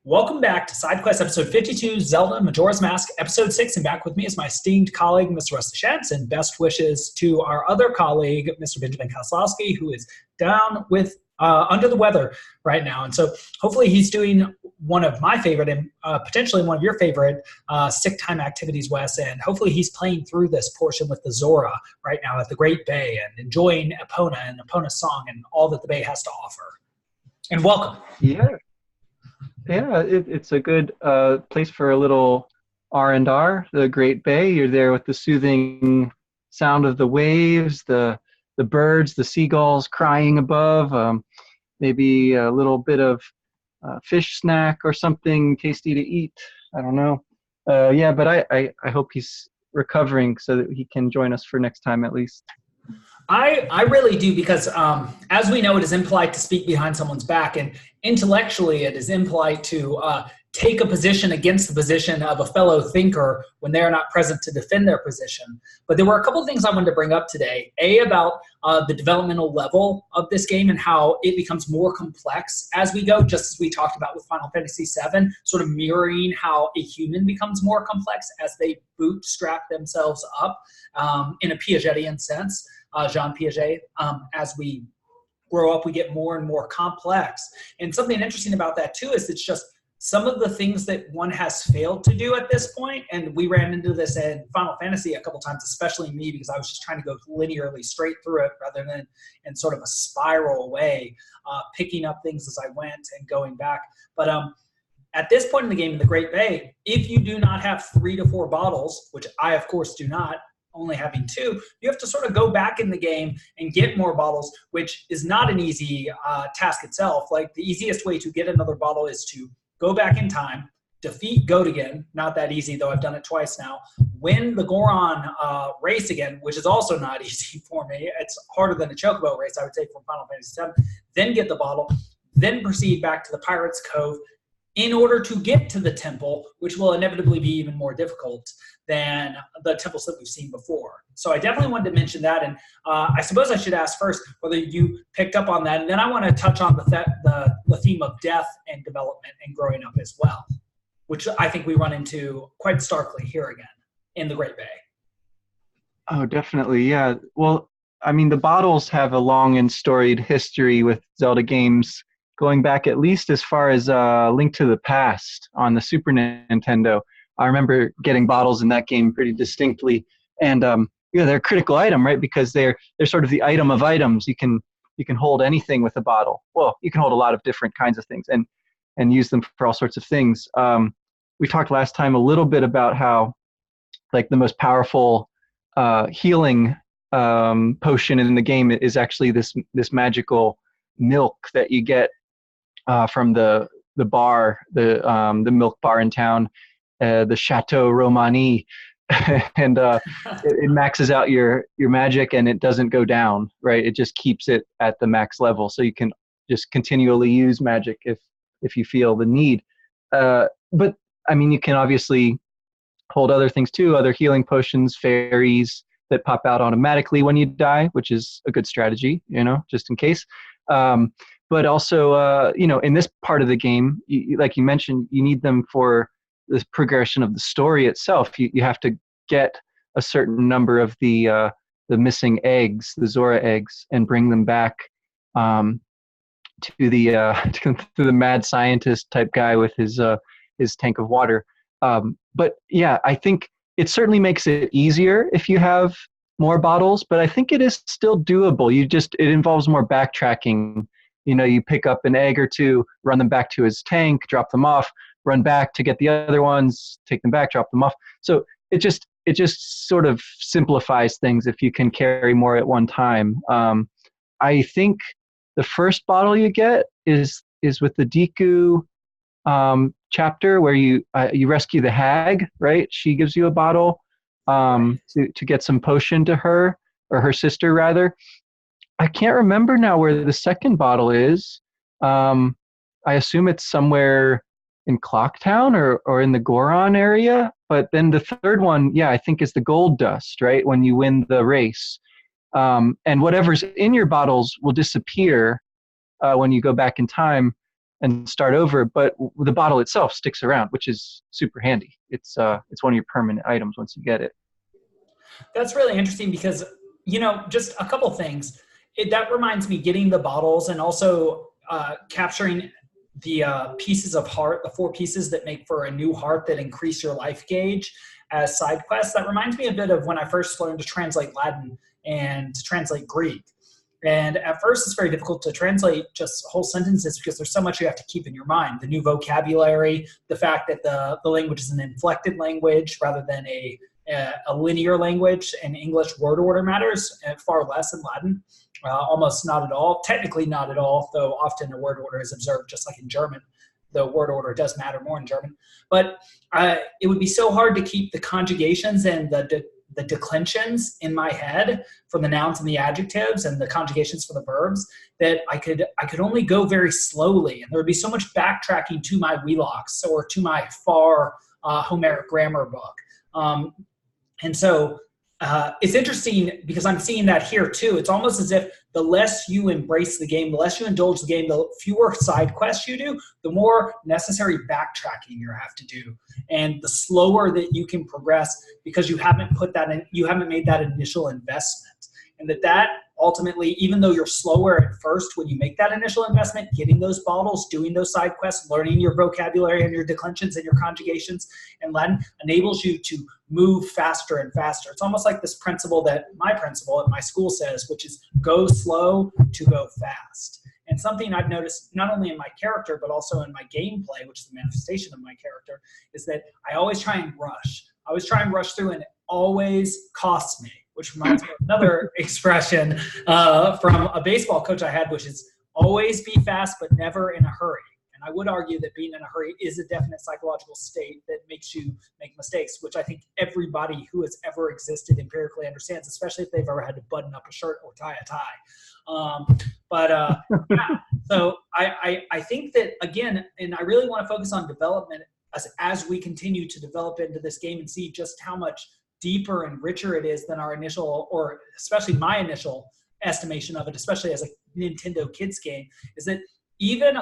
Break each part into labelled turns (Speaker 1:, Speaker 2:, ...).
Speaker 1: Welcome back to SideQuest episode 52, Zelda, Majora's Mask, episode 6, and back with me is my esteemed colleague, Mr. Wes Schantz, and best wishes to our other colleague, Mr. Benjamin Koslowski, who is down with under the weather right now. And so hopefully he's doing one of my favorite and potentially one of your favorite sick time activities, Wes, and hopefully he's playing through this portion with the Zora right now at the Great Bay and enjoying Epona and Epona's song and all that the Bay has to offer. And welcome.
Speaker 2: Yeah, it's a good place for a little R&R, the Great Bay. You're there with the soothing sound of the waves, the birds, the seagulls crying above, maybe a little bit of fish snack or something tasty to eat. I don't know. But I hope he's recovering so that he can join us for next time at least.
Speaker 1: I really do, because as we know, it is impolite to speak behind someone's back, and intellectually it is impolite to take a position against the position of a fellow thinker when they are not present to defend their position. But there were a couple of things I wanted to bring up today. About the developmental level of this game and how it becomes more complex as we go, just as we talked about with Final Fantasy VII, sort of mirroring how a human becomes more complex as they bootstrap themselves up in a Piagetian sense. Jean Piaget, as we grow up, we get more and more complex. And something interesting about that too is it's just some of the things that one has failed to do at this point, and we ran into this in Final Fantasy a couple times, especially me, because I was just trying to go linearly straight through it rather than in sort of a spiral way, picking up things as I went and going back. But at this point in the game, in the Great Bay, if you do not have 3 to 4 bottles, which I of course do not, only having 2, you have to sort of go back in the game and get more bottles, which is not an easy task itself. Like, the easiest way to get another bottle is to go back in time, defeat Goat again, not that easy, though I've done it twice now, win the Goron race again, which is also not easy for me. It's harder than a Chocobo race, I would say, from Final Fantasy VII, then get the bottle, then proceed back to the Pirate's Cove in order to get to the temple, which will inevitably be even more difficult than the temples that we've seen before. So I definitely wanted to mention that, and I suppose I should ask first whether you picked up on that, and then I want to touch on the theme of death and development and growing up as well, which I think we run into quite starkly here again in the Great Bay.
Speaker 2: Oh, definitely, yeah. Well, I mean, the bottles have a long and storied history with Zelda games, going back at least as far as Link to the Past on the Super Nintendo. I remember getting bottles in that game pretty distinctly, and they're a critical item, right? Because they're sort of the item of items. You can hold anything with a bottle. Well, you can hold a lot of different kinds of things and use them for all sorts of things. We talked last time a little bit about how, like, the most powerful healing potion in the game is actually this magical milk that you get from the bar, the milk bar in town, the Chateau Romani, and it maxes out your magic, and it doesn't go down, right? It just keeps it at the max level, so you can just continually use magic if you feel the need. But I mean, you can obviously hold other things too, other healing potions, fairies that pop out automatically when you die, which is a good strategy, just in case. But also, in this part of the game, like you mentioned, you need them for the progression of the story itself. You have to get a certain number of the missing eggs, the Zora eggs, and bring them back to the mad scientist type guy with his tank of water. But yeah, I think it certainly makes it easier if you have more bottles, but I think it is still doable. It involves more backtracking. You pick up an egg or two, run them back to his tank, drop them off, run back to get the other ones, take them back, drop them off. So it just sort of simplifies things if you can carry more at one time. I think the first bottle you get is with the Deku chapter where you rescue the hag, right? She gives you a bottle to get some potion to her, or her sister rather. I can't remember now where the second bottle is. I assume it's somewhere in Clocktown or in the Goron area. But then the third one, I think is the gold dust, right? When you win the race. And whatever's in your bottles will disappear when you go back in time. and start over. But the bottle itself sticks around, which is super handy. It's one of your permanent items once you get it.
Speaker 1: That's really interesting because, just a couple things. That reminds me, getting the bottles and also capturing the pieces of heart, the 4 pieces that make for a new heart that increase your life gauge as side quests. That reminds me a bit of when I first learned to translate Latin and to translate Greek. And at first, it's very difficult to translate just whole sentences because there's so much you have to keep in your mind. The new vocabulary, the fact that the language is an inflected language rather than a linear language, and English word order matters far less in Latin, almost not at all. Technically not at all, though often a word order is observed just like in German. The word order does matter more in German. But it would be so hard to keep the conjugations and the declensions in my head from the nouns and the adjectives and the conjugations for the verbs that I could only go very slowly. And there would be so much backtracking to my Wheelocks or to my far Homeric grammar book. And so it's interesting because I'm seeing that here too. It's almost as if the less you embrace the game, the less you indulge the game, the fewer side quests you do, the more necessary backtracking you have to do. And the slower that you can progress because you haven't made that initial investment. And that ultimately, even though you're slower at first when you make that initial investment, getting those bottles, doing those side quests, learning your vocabulary and your declensions and your conjugations in Latin enables you to move faster and faster. It's almost like this principle that my principal at my school says, which is go slow to go fast. And something I've noticed not only in my character, but also in my gameplay, which is the manifestation of my character, is that I always try and rush. I always try and rush through, and it always costs me, which reminds me of another expression from a baseball coach I had, which is always be fast, but never in a hurry. And I would argue that being in a hurry is a definite psychological state that makes you make mistakes, which I think everybody who has ever existed empirically understands, especially if they've ever had to button up a shirt or tie a tie. Yeah, so I think that, again, and I really want to focus on development as we continue to develop into this game and see just how much deeper and richer it is than our initial, or especially my initial estimation of it, especially as a Nintendo kids game, is that even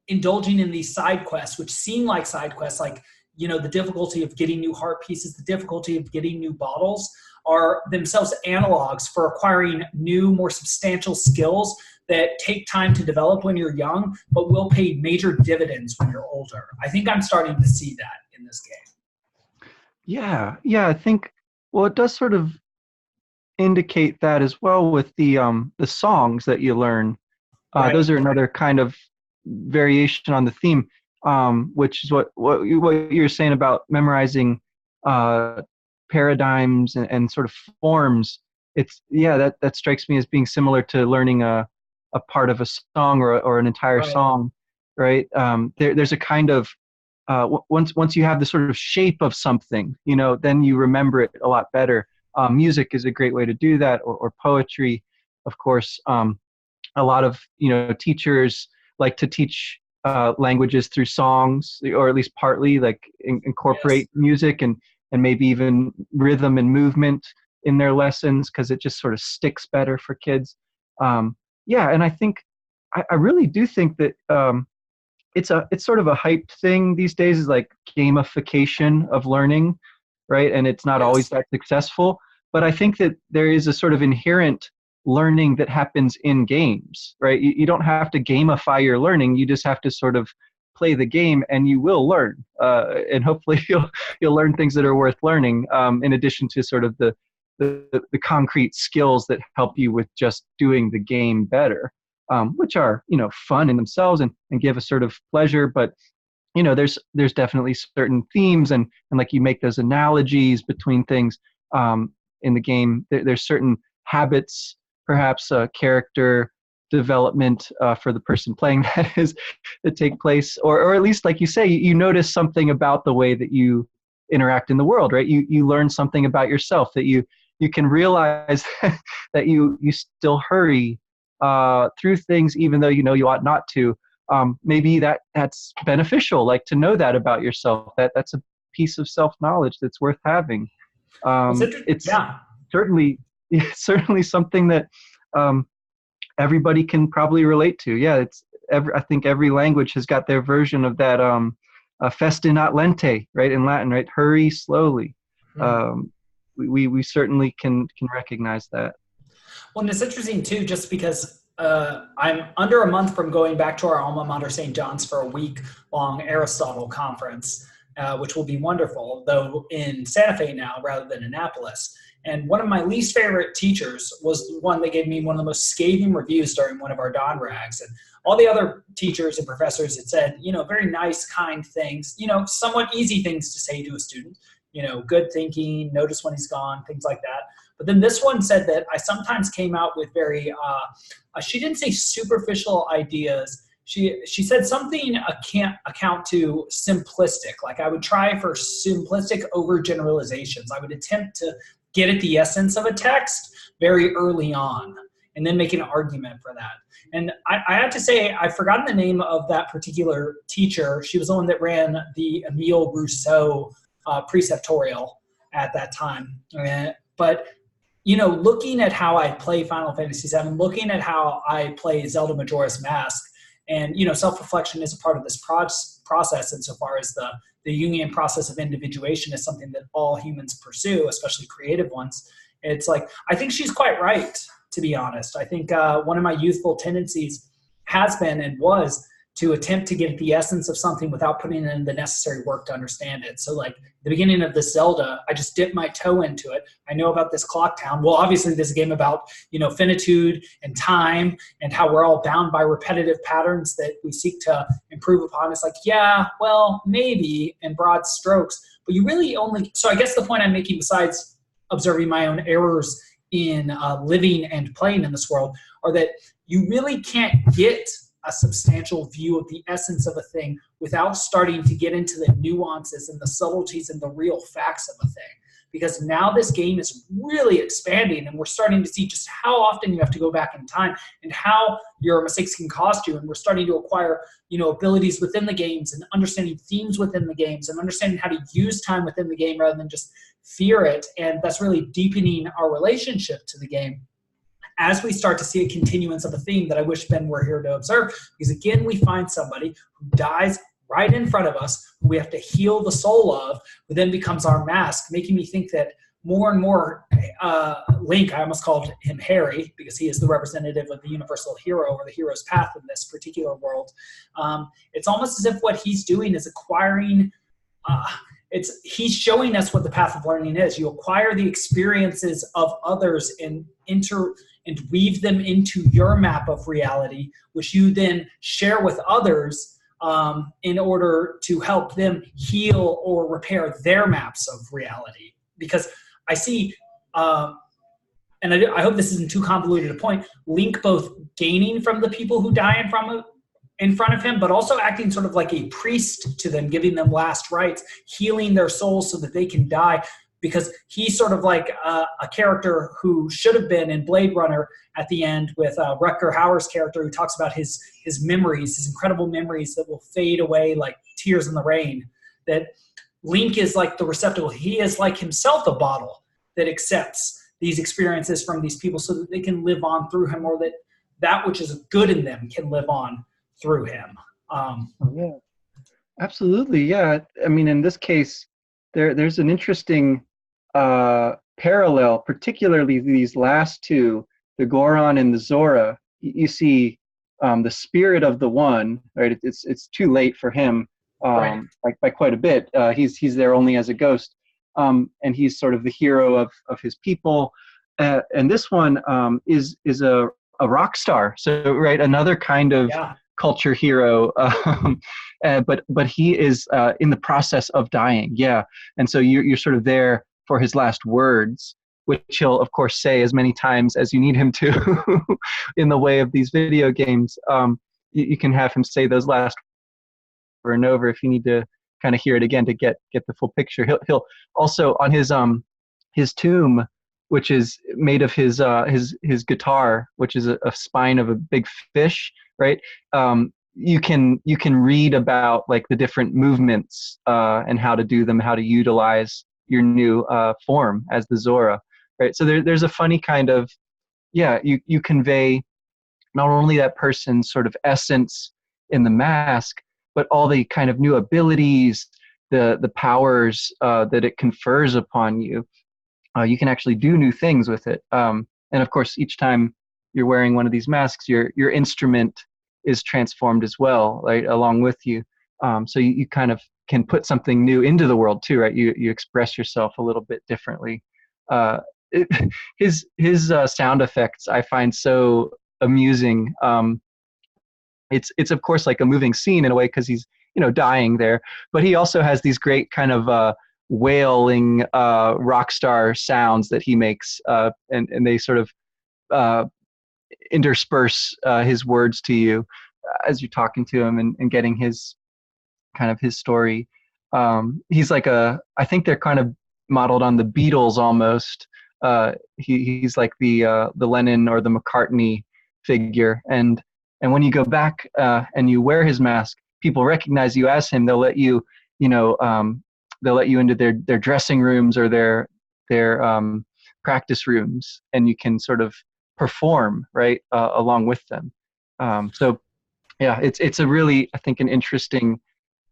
Speaker 1: indulging in these side quests, which seem like side quests, like, the difficulty of getting new heart pieces, the difficulty of getting new bottles, are themselves analogs for acquiring new, more substantial skills that take time to develop when you're young, but will pay major dividends when you're older. I think I'm starting to see that in this game.
Speaker 2: Yeah, I think, well, it does sort of indicate that as well with the songs that you learn. Right. Those are another kind of variation on the theme, which is what you're saying about memorizing paradigms and sort of forms. It's that strikes me as being similar to learning a part of a song or an entire song, right? There's a kind of once you have the sort of shape of something, then you remember it a lot better. Music is a great way to do that, or poetry, of course. A lot of teachers like to teach languages through songs, or at least partly, like incorporate music and maybe even rhythm and movement in their lessons, because it just sort of sticks better for kids. And I think I really do think that it's sort of a hyped thing these days, is like gamification of learning, right? And it's not always that successful, but I think that there is a sort of inherent learning that happens in games, right? You don't have to gamify your learning. You just have to sort of play the game, and you will learn. And hopefully you'll learn things that are worth learning, in addition to sort of the concrete skills that help you with just doing the game better, which are, fun in themselves and give a sort of pleasure. But, there's definitely certain themes and like you make those analogies between things in the game. There's certain habits, perhaps character development for the person playing that take place, or at least, like you say, you notice something about the way that you interact in the world, right? You learn something about yourself, that you can realize that you still hurry through things even though you ought not to. Maybe that's beneficial, like to know that about yourself. That's a piece of self-knowledge that's worth having. It's certainly something that everybody can probably relate to. Yeah, I think every language has got their version of that feste not lente, right, in Latin, right? Hurry slowly. We certainly can recognize that.
Speaker 1: Well, and it's interesting too, just because I'm under a month from going back to our alma mater, St. John's, for a week-long Aristotle conference, which will be wonderful, though in Santa Fe now rather than Annapolis. And one of my least favorite teachers was the one that gave me one of the most scathing reviews during one of our Don Rags. And all the other teachers and professors had said, very nice, kind things, somewhat easy things to say to a student, good thinking, notice when he's gone, things like that. But then this one said that I sometimes came out with very, she didn't say superficial ideas. She said something can't account to simplistic. Like I would try for simplistic overgeneralizations. I would attempt to get at the essence of a text very early on and then make an argument for that. And I have to say, I've forgotten the name of that particular teacher. She was the one that ran the Emile Rousseau preceptorial at that time. But looking at how I play Final Fantasy VII, looking at how I play Zelda Majora's Mask, and self-reflection is a part of this process insofar as the Jungian process of individuation is something that all humans pursue, especially creative ones. It's like, I think she's quite right, to be honest. I think one of my youthful tendencies has been and was to attempt to get at the essence of something without putting in the necessary work to understand it. So like the beginning of this Zelda, I just dipped my toe into it. I know about this clock town. Well, obviously this is a game about, finitude and time and how we're all bound by repetitive patterns that we seek to improve upon. It's like, yeah, well, maybe in broad strokes, but you really only, so I guess the point I'm making, besides observing my own errors in living and playing in this world, are that you really can't get a substantial view of the essence of a thing without starting to get into the nuances and the subtleties and the real facts of a thing. Because now this game is really expanding and we're starting to see just how often you have to go back in time and how your mistakes can cost you. And we're starting to acquire, abilities within the games and understanding themes within the games and understanding how to use time within the game rather than just fear it. And that's really deepening our relationship to the game as we start to see a continuance of a theme that I wish Ben were here to observe. Because again, we find somebody who dies right in front of us, who we have to heal the soul of, who then becomes our mask, making me think that more and more Link, I almost called him Harry, because he is the representative of the universal hero or the hero's path in this particular world. It's almost as if what he's doing is acquiring, he's showing us what the path of learning is. You acquire the experiences of others and weave them into your map of reality, which you then share with others in order to help them heal or repair their maps of reality. Because I see, and I hope this isn't too convoluted a point, Link both gaining from the people who die in front of him, but also acting sort of like a priest to them, giving them last rites, healing their souls so that they can die. Because he's sort of like a character who should have been in Blade Runner at the end with Rutger Hauer's character, who talks about his memories, his incredible memories that will fade away like tears in the rain. That Link is like the receptacle. He is like himself a bottle that accepts these experiences from these people so that they can live on through him, or that which is good in them can live on through him.
Speaker 2: Yeah, absolutely. Yeah. I mean, in this case, there's an interesting parallel, particularly these last two, the Goron and the Zora. You see the spirit of the one, right? It's too late for him,
Speaker 1: Right.
Speaker 2: by quite a bit. He's there only as a ghost, and he's sort of the hero of his people. And this one is a rock star. So right, another kind of culture hero, but he is in the process of dying. Yeah, and so you're sort of there for his last words, which he'll of course say as many times as you need him to. In the way of these video games, you can have him say those last over and over if you need to kind of hear it again to get the full picture. He'll also on his tomb, which is made of his guitar, which is a spine of a big fish, right? You can read about like the different movements and how to do them, how to utilize your new form as the Zora, right? So there's a funny kind of, you convey not only that person's sort of essence in the mask, but all the kind of new abilities, the powers that it confers upon you. You can actually do new things with it. And of course, each time you're wearing one of these masks, your instrument is transformed as well, right, along with you. So you kind of can put something new into the world too, right? You express yourself a little bit differently. His sound effects I find so amusing. It's of course like a moving scene in a way because he's dying there, but he also has these great kind of wailing rock star sounds that he makes, and they sort of intersperse his words to you as you're talking to him and getting his kind of his story. He's like I think they're kind of modeled on the Beatles almost. He's like the Lennon or the McCartney figure, and when you go back and you wear his mask, people recognize you as him. They'll let you they'll let you into their dressing rooms or their practice rooms, and you can sort of perform right along with them. So yeah, it's a really, I think, an interesting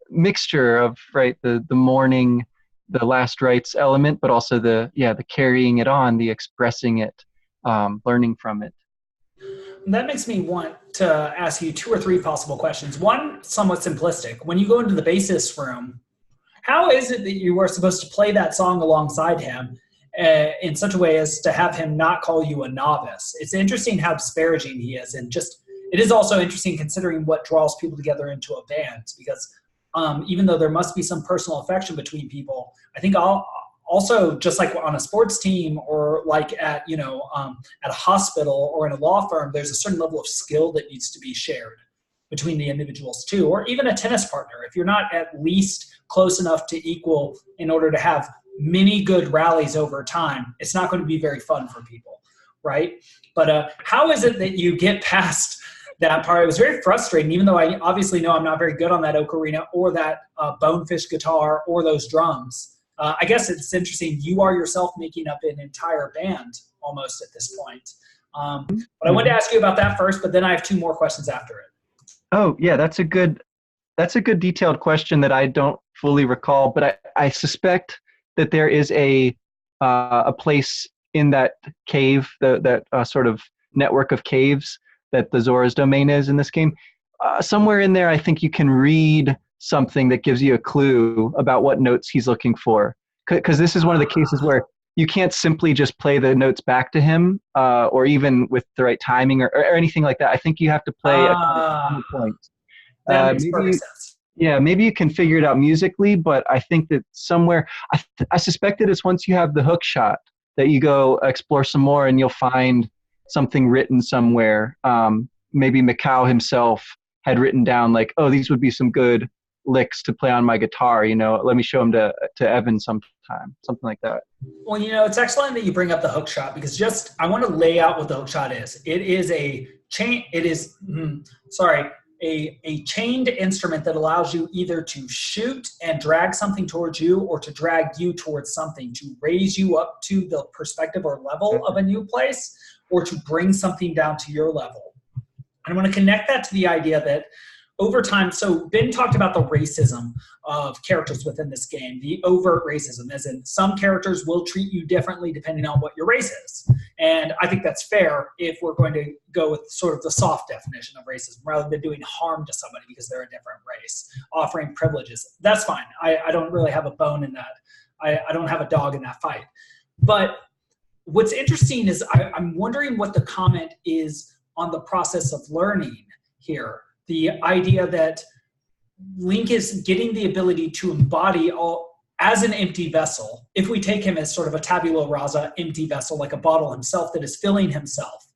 Speaker 2: mixture of right the mourning, the last rites element, but also the carrying it on, the expressing it, learning from it.
Speaker 1: That makes me want to ask you 2 or 3 possible questions. One, somewhat simplistic. When you go into the bassist room, how is it that you are supposed to play that song alongside him in such a way as to have him not call you a novice? It's interesting how disparaging he is, and just it is also interesting considering what draws people together into a band, because even though there must be some personal affection between people, I think also just like on a sports team or like at a hospital or in a law firm, there's a certain level of skill that needs to be shared between the individuals too, or even a tennis partner. If you're not at least close enough to equal in order to have many good rallies over time, it's not going to be very fun for people, right? But how is it that you get past that part? It was very frustrating, even though I obviously know I'm not very good on that ocarina or that bonefish guitar or those drums. I guess it's interesting. You are yourself making up an entire band almost at this point. But I wanted to ask you about that first, but then I have 2 more questions after it.
Speaker 2: Oh yeah, that's a good detailed question that I don't fully recall, but I suspect that there is a place in that cave, that sort of network of caves that the Zora's domain is in this game. Somewhere in there, I think you can read something that gives you a clue about what notes he's looking for. Because this is one of the cases where you can't simply just play the notes back to him, or even with the right timing or anything like that. I think you have to play a point.
Speaker 1: That makes perfect sense.
Speaker 2: Yeah, maybe you can figure it out musically, but I think that somewhere, I suspect that it's once you have the hook shot that you go explore some more and you'll find something written somewhere. Maybe Mikao himself had written down like, oh, these would be some good licks to play on my guitar, let me show them to Evan sometime, something like that.
Speaker 1: Well, it's excellent that you bring up the hook shot, because I want to lay out what the hook shot is. It is a chained instrument that allows you either to shoot and drag something towards you, or to drag you towards something, to raise you up to the perspective or level of a new place, or to bring something down to your level. And I want to connect that to the idea that over time, so Ben talked about the racism of characters within this game, the overt racism, as in some characters will treat you differently depending on what your race is. And I think that's fair if we're going to go with sort of the soft definition of racism, rather than doing harm to somebody because they're a different race, offering privileges. That's fine. I don't really have a bone in that. I don't have a dog in that fight. But what's interesting is I'm wondering what the comment is on the process of learning here. The idea that Link is getting the ability to embody as an empty vessel. If we take him as sort of a tabula rasa empty vessel, like a bottle himself that is filling himself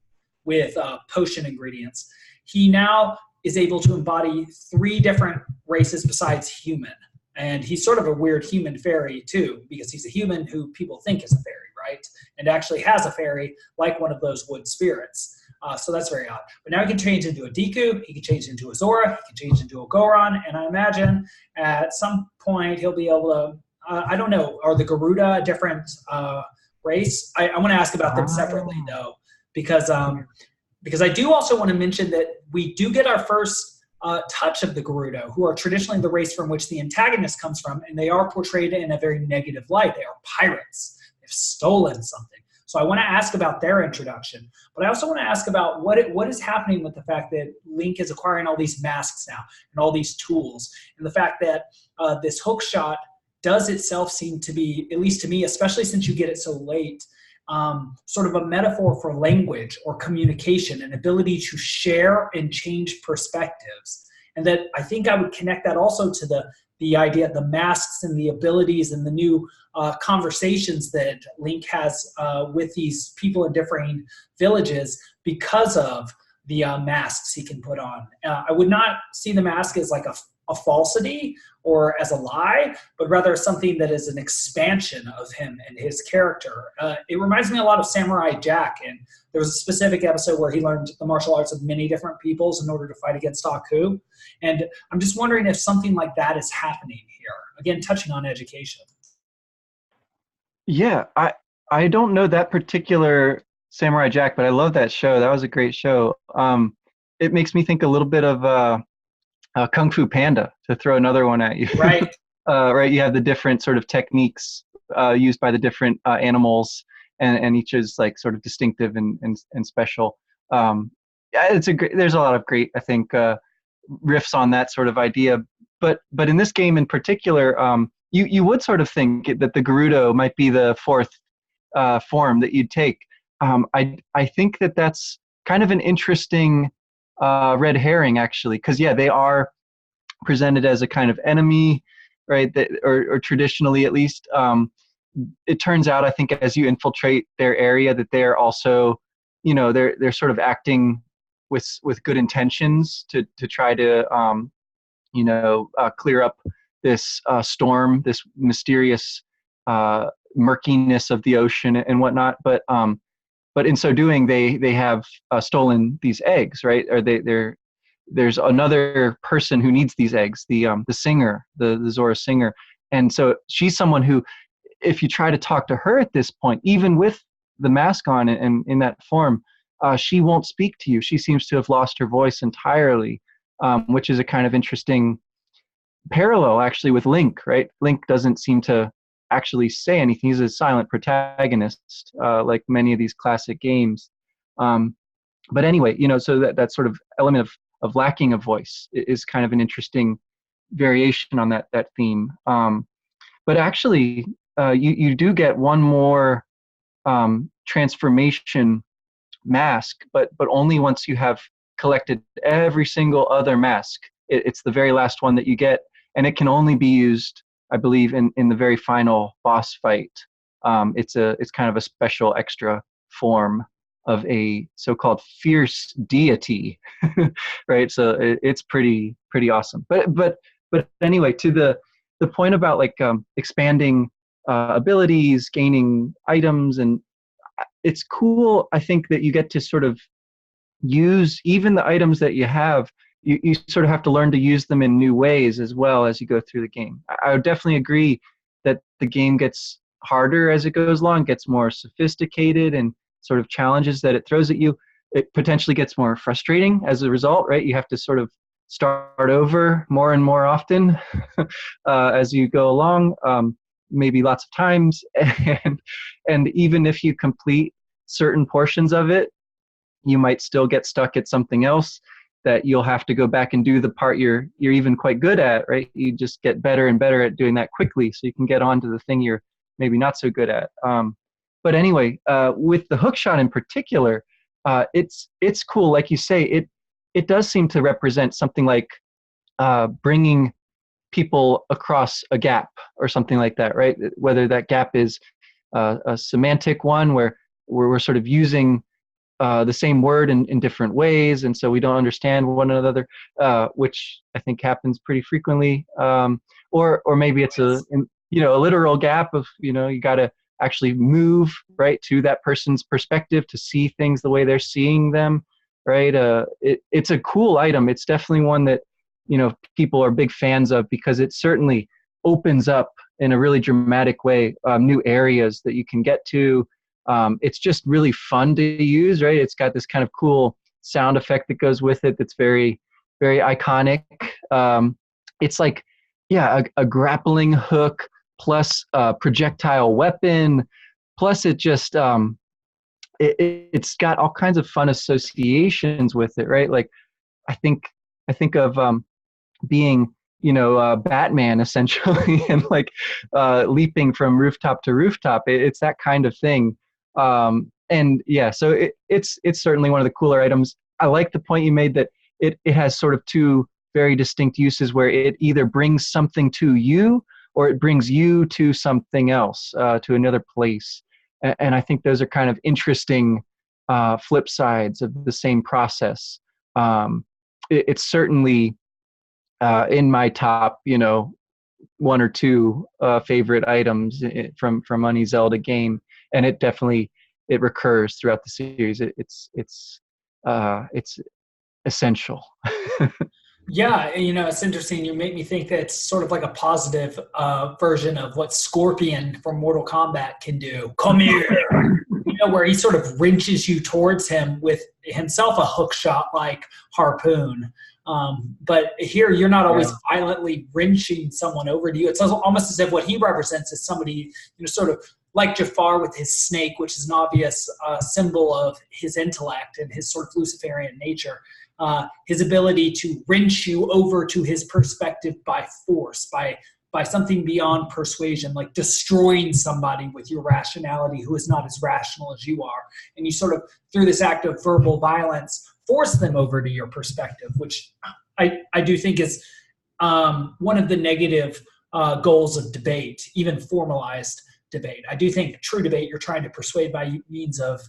Speaker 1: with potion ingredients, he now is able to embody 3 different races besides human. And he's sort of a weird human fairy too, because he's a human who people think is a fairy, right? And actually has a fairy like one of those wood spirits. So that's very odd. But now he can change into a Deku, he can change into a Zora, he can change into a Goron, and I imagine at some point he'll be able to, I don't know, are the Gerudo a different race? I want to ask about them separately though, because because I do also want to mention that we do get our first touch of the Gerudo, who are traditionally the race from which the antagonist comes from, and they are portrayed in a very negative light. They are pirates. They've stolen something. So I want to ask about their introduction, but I also want to ask about what is happening with the fact that Link is acquiring all these masks now and all these tools, and the fact that this hook shot does itself seem to be, at least to me, especially since you get it so late, sort of a metaphor for language or communication, an ability to share and change perspectives. And that I think I would connect that also to the idea of the masks and the abilities and the new conversations that Link has with these people in differing villages because of the masks he can put on. I would not see the mask as like a falsity or as a lie, but rather something that is an expansion of him and his character. It reminds me a lot of Samurai Jack, and there was a specific episode where he learned the martial arts of many different peoples in order to fight against Aku. And I'm just wondering if something like that is happening here. Again, touching on education.
Speaker 2: Yeah, I don't know that particular Samurai Jack, but I love that show. That was a great show. It makes me think a little bit of Kung Fu Panda, to throw another one at you.
Speaker 1: Right.
Speaker 2: Right. You have the different sort of techniques used by the different animals, and each is like sort of distinctive and special. Yeah, there's a lot of great, I think, riffs on that sort of idea. But in this game in particular, you would sort of think that the Gerudo might be the fourth form that you'd take. I think that's kind of an interesting red herring, actually, because yeah, they are presented as a kind of enemy, right? Or traditionally, at least. It turns out, I think, as you infiltrate their area, that they're also, they're sort of acting with good intentions to try to clear up this storm, this mysterious murkiness of the ocean and whatnot. But in so doing, they have stolen these eggs, right? Or there's another person who needs these eggs, the singer, the Zora singer, and so she's someone who, if you try to talk to her at this point, even with the mask on and in that form, she won't speak to you. She seems to have lost her voice entirely, which is a kind of interesting parallel, actually, with Link, right? Link doesn't seem to actually say anything. He's a silent protagonist, like many of these classic games. But anyway, so that sort of element of lacking a voice is kind of an interesting variation on that theme. But actually, you do get one more transformation mask, but only once you have collected every single other mask. It's the very last one that you get, and it can only be used, I believe, in the very final boss fight. It's kind of a special extra form of a so-called fierce deity, right? So it's pretty awesome. But anyway, to the point about like expanding abilities, gaining items, and it's cool, I think, that you get to sort of use even the items that you have. You sort of have to learn to use them in new ways as well as you go through the game. I would definitely agree that the game gets harder as it goes along, gets more sophisticated, and sort of challenges that it throws at you. It potentially gets more frustrating as a result, right? You have to sort of start over more and more often as you go along, maybe lots of times. And even if you complete certain portions of it, you might still get stuck at something else that you'll have to go back and do the part you're even quite good at, right? You just get better and better at doing that quickly, so you can get on to the thing you're maybe not so good at. But anyway, with the hookshot in particular, it's cool. Like you say, it does seem to represent something like bringing people across a gap or something like that, right? Whether that gap is a semantic one where we're sort of using the same word in different ways, and so we don't understand one another, which I think happens pretty frequently. Or maybe it's a literal gap of you got to actually move right to that person's perspective to see things the way they're seeing them, right? It's a cool item. It's definitely one that people are big fans of because it certainly opens up in a really dramatic way new areas that you can get to. It's just really fun to use, right? It's got this kind of cool sound effect that goes with it that's very, very iconic. It's like, yeah, a grappling hook plus a projectile weapon, plus it just it's got all kinds of fun associations with it, right? Like I think of being, Batman essentially, and like leaping from rooftop to rooftop. It's that kind of thing. And yeah, so it's certainly one of the cooler items. I like the point you made that it has sort of two very distinct uses where it either brings something to you or it brings you to something else, to another place. And I think those are kind of interesting flip sides of the same process. It's certainly in my top, one or two favorite items from any Zelda game, and it definitely it recurs throughout the series. It's essential.
Speaker 1: Yeah, it's interesting. You make me think that it's sort of like a positive version of what Scorpion from Mortal Kombat can do. Come here, where he sort of wrenches you towards him with himself a hook shot like harpoon. But here, you're not always violently wrenching someone over to you. It's almost as if what he represents is somebody, sort of like Jafar with his snake, which is an obvious symbol of his intellect and his sort of Luciferian nature. His ability to wrench you over to his perspective by force, by something beyond persuasion, like destroying somebody with your rationality who is not as rational as you are. And you sort of, through this act of verbal violence, force them over to your perspective, which I do think is one of the negative goals of debate, even formalized debate. I do think true debate, you're trying to persuade by means of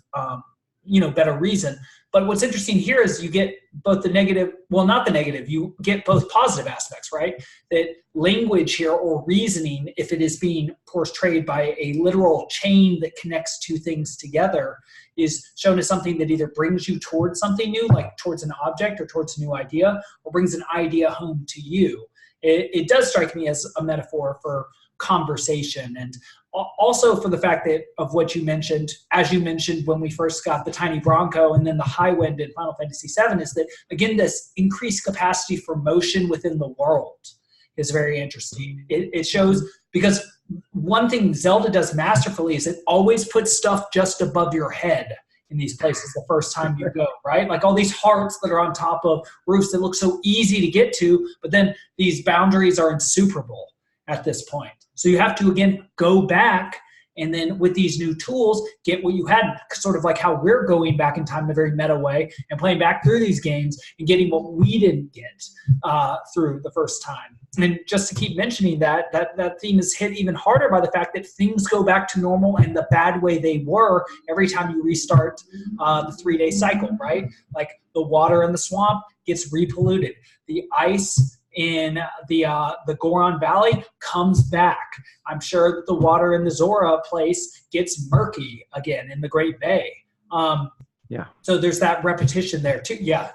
Speaker 1: better reason. But what's interesting here is you get both the negative, well, not the negative, you get both positive aspects, right? That language here, or reasoning, if it is being portrayed by a literal chain that connects two things together, is shown as something that either brings you towards something new, like towards an object or towards a new idea, or brings an idea home to you. It does strike me as a metaphor for conversation, and also for the fact that of what you mentioned, as you mentioned when we first got the Tiny Bronco and then the High Wind in Final Fantasy VII, is that, again, this increased capacity for motion within the world is very interesting. It shows, because one thing Zelda does masterfully is it always puts stuff just above your head in these places the first time you go, right? Like all these hearts that are on top of roofs that look so easy to get to, but then these boundaries are insuperable at this point. So you have to, again, go back and then with these new tools, get what you had, sort of like how we're going back in time in a very meta way and playing back through these games and getting what we didn't get through the first time. And just to keep mentioning that theme is hit even harder by the fact that things go back to normal and the bad way they were every time you restart the 3-day cycle, right? Like the water in the swamp gets repolluted. The ice in the Goron Valley comes back. I'm sure that the water in the Zora place gets murky again in the Great Bay. So there's that repetition there too. Yeah.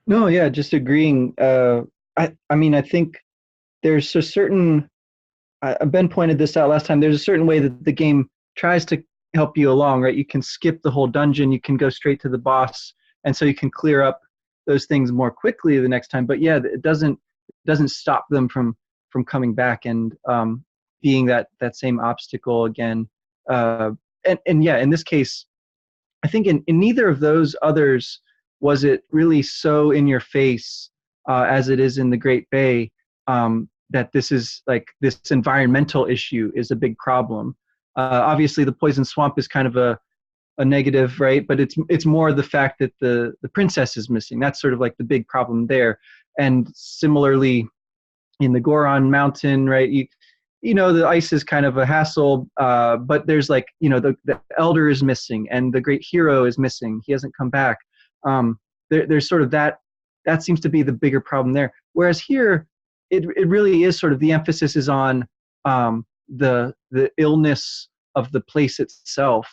Speaker 2: No, yeah, just agreeing. I mean, I think there's a certain, Ben pointed this out last time, there's a certain way that the game tries to help you along, right? You can skip the whole dungeon, you can go straight to the boss, and so you can clear up those things more quickly the next time. But yeah, it doesn't stop them from coming back and being that same obstacle again. And yeah, in this case, I think in neither of those others was it really so in your face as it is in the Great Bay, that this is like this environmental issue is a big problem. Obviously, the poison swamp is kind of a negative, right? But it's more the fact that the princess is missing. That's sort of like the big problem there. And similarly, in the Goron Mountain, right? You know, the ice is kind of a hassle, but there's like, the elder is missing and the great hero is missing. He hasn't come back. There's sort of that seems to be the bigger problem there. Whereas here, it really is sort of the emphasis is on the illness of the place itself.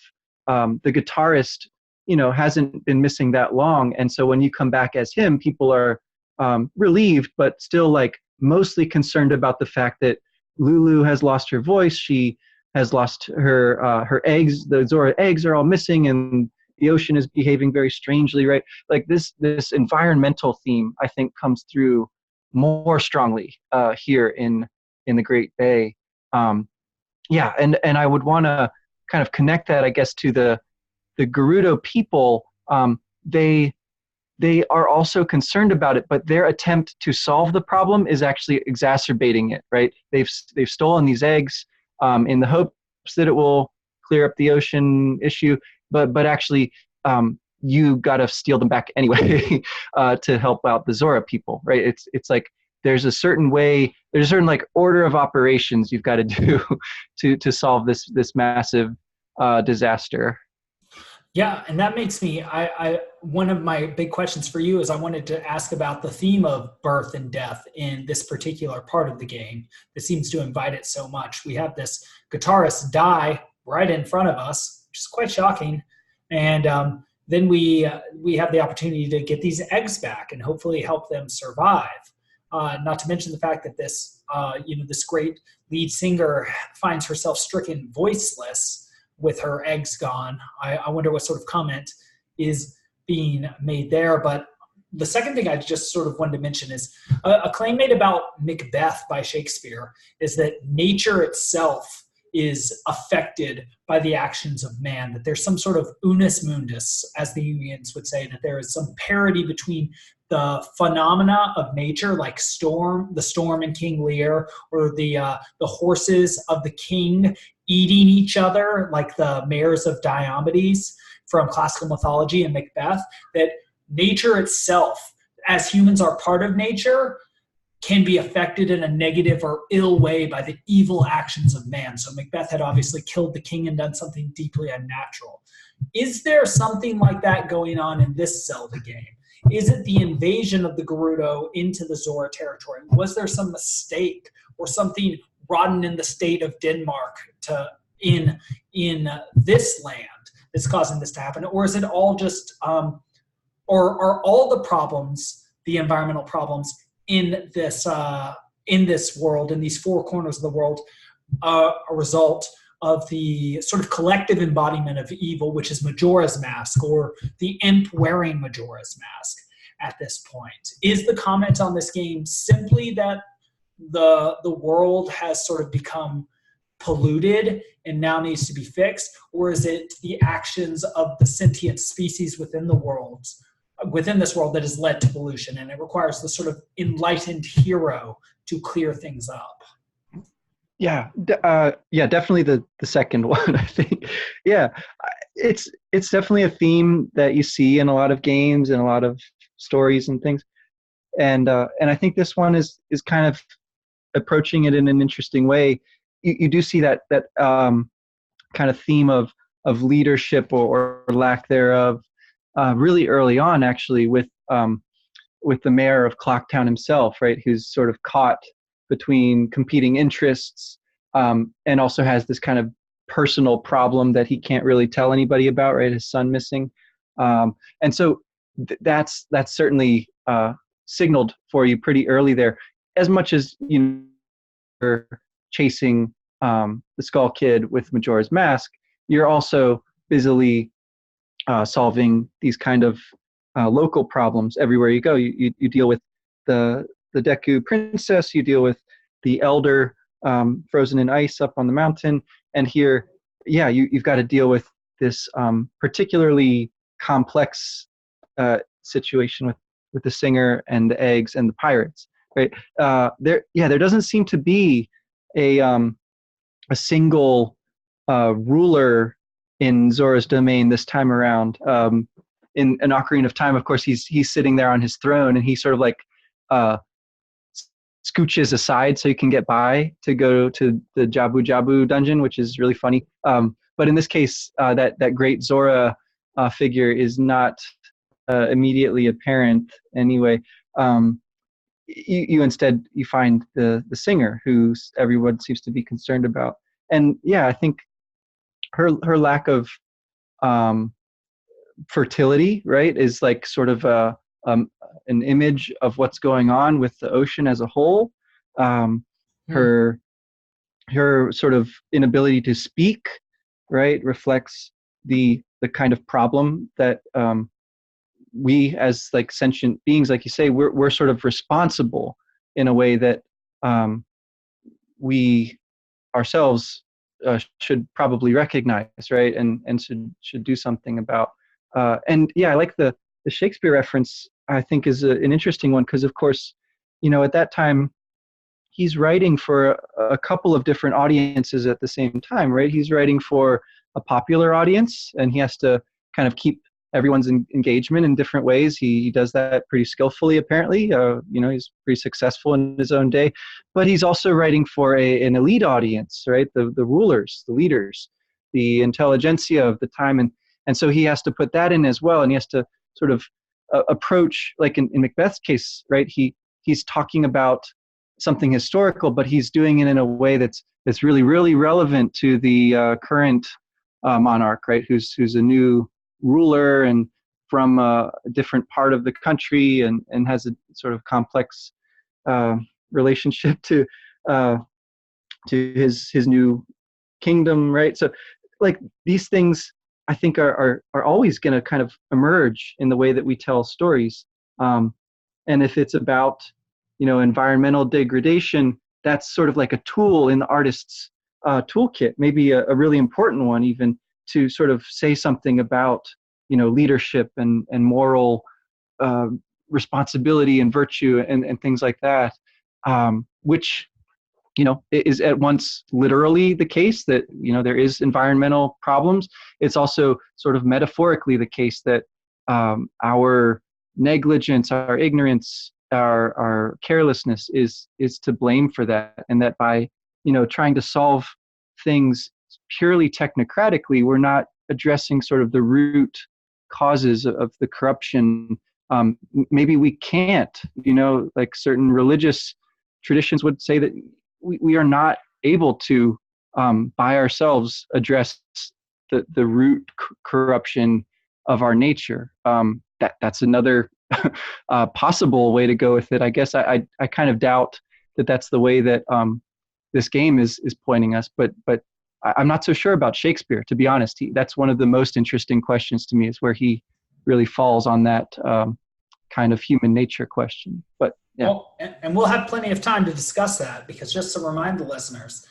Speaker 2: The guitarist, hasn't been missing that long. And so when you come back as him, people are relieved, but still like mostly concerned about the fact that Lulu has lost her voice. She has lost her eggs. The Zora eggs are all missing. And, the ocean is behaving very strangely, right? Like this environmental theme, I think, comes through more strongly here in the Great Bay. Yeah, and I would want to kind of connect that, I guess, to the Gerudo people. They are also concerned about it, but their attempt to solve the problem is actually exacerbating it, right? They've stolen these eggs in the hopes that it will clear up the ocean issue, but actually you got to steal them back anyway to help out the Zora people, right? It's like there's a certain way, there's a certain like order of operations you've got to do to solve this massive disaster.
Speaker 1: Yeah, and that makes me, one of my big questions for you is I wanted to ask about the theme of birth and death in this particular part of the game that seems to invite it so much. We have this guitarist die right in front of us, which is quite shocking. And then we have the opportunity to get these eggs back and hopefully help them survive. Not to mention the fact that this, this great lead singer finds herself stricken voiceless with her eggs gone. I wonder what sort of comment is being made there. But the second thing I just sort of wanted to mention is a claim made about Macbeth by Shakespeare is that nature itself is affected by the actions of man, that there's some sort of unus mundus, as the Jungians would say, that there is some parity between the phenomena of nature, like the storm in King Lear, or the horses of the king eating each other, like the mares of Diomedes from classical mythology and Macbeth, that nature itself, as humans are part of nature, can be affected in a negative or ill way by the evil actions of man. So Macbeth had obviously killed the king and done something deeply unnatural. Is there something like that going on in this Zelda game? Is it the invasion of the Gerudo into the Zora territory? Was there some mistake or something rotten in the state of Denmark in this land that's causing this to happen? Or is it all just, or are all the problems, the environmental problems in this world, in these four corners of the world, a result of the sort of collective embodiment of evil, which is Majora's Mask, or the imp wearing Majora's Mask at this point? Is the comment on this game simply that the world has sort of become polluted and now needs to be fixed, or is it the actions of the sentient species within this world that has led to pollution, and it requires the sort of enlightened hero to clear things up?
Speaker 2: Yeah, definitely the second one, I think. Yeah, it's definitely a theme that you see in a lot of games and a lot of stories and things, and I think this one is kind of approaching it in an interesting way. You do see that kind of theme of leadership or lack thereof really early on, actually, with the mayor of Clocktown himself, right, who's sort of caught between competing interests, and also has this kind of personal problem that he can't really tell anybody about, right? His son missing, and so that's certainly signaled for you pretty early there. As much as you're chasing the Skull Kid with Majora's Mask, you're also busily solving these kind of local problems everywhere you go. You deal with the Deku princess, you deal with the elder frozen in ice up on the mountain, and here, yeah, you've got to deal with this particularly complex situation with the singer and the eggs and the pirates, right? There doesn't seem to be a single ruler in Zora's domain this time around. In an Ocarina of Time, of course, he's sitting there on his throne, and he sort of like scooches aside so he can get by to go to the Jabu Jabu dungeon, which is really funny. But in this case, that great Zora figure is not immediately apparent anyway. You instead find the singer, who everyone seems to be concerned about, and yeah, I think her lack of fertility, right, is like sort of an image of what's going on with the ocean as a whole. Her sort of inability to speak, right, reflects the the kind of problem that we as like sentient beings, like you say, we're sort of responsible in a way that we ourselves should probably recognize, right? And should do something about. And yeah, I like the Shakespeare reference. I think is an interesting one because, of course, at that time he's writing for a couple of different audiences at the same time, right? He's writing for a popular audience, and he has to kind of keep everyone's engagement in different ways. He does that pretty skillfully, apparently. He's pretty successful in his own day. But he's also writing for an elite audience, right? The rulers, the leaders, the intelligentsia of the time. And so he has to put that in as well, and he has to sort of approach, like in Macbeth's case, right? He's talking about something historical, but he's doing it in a way that's really, really relevant to the current monarch, right? Who's a new ruler and from a different part of the country and has a sort of complex relationship to his new kingdom, right? So like these things I think are always going to kind of emerge in the way that we tell stories. And if it's about, environmental degradation, that's sort of like a tool in the artist's toolkit, maybe a really important one even, to sort of say something about, leadership and moral responsibility and virtue and things like that, which, is at once literally the case that, there is environmental problems. It's also sort of metaphorically the case that our negligence, our ignorance, our carelessness is to blame for that, and that by, trying to solve things purely technocratically, we're not addressing sort of the root causes of the corruption. Maybe we can't, like certain religious traditions would say that we are not able to by ourselves address the root corruption of our nature. That's another possible way to go with it. I guess I kind of doubt that that's the way that this game is pointing us, but I'm not so sure about Shakespeare, to be honest. That's one of the most interesting questions to me, is where he really falls on that kind of human nature question. But yeah.
Speaker 1: Well, and we'll have plenty of time to discuss that, because just to remind the listeners,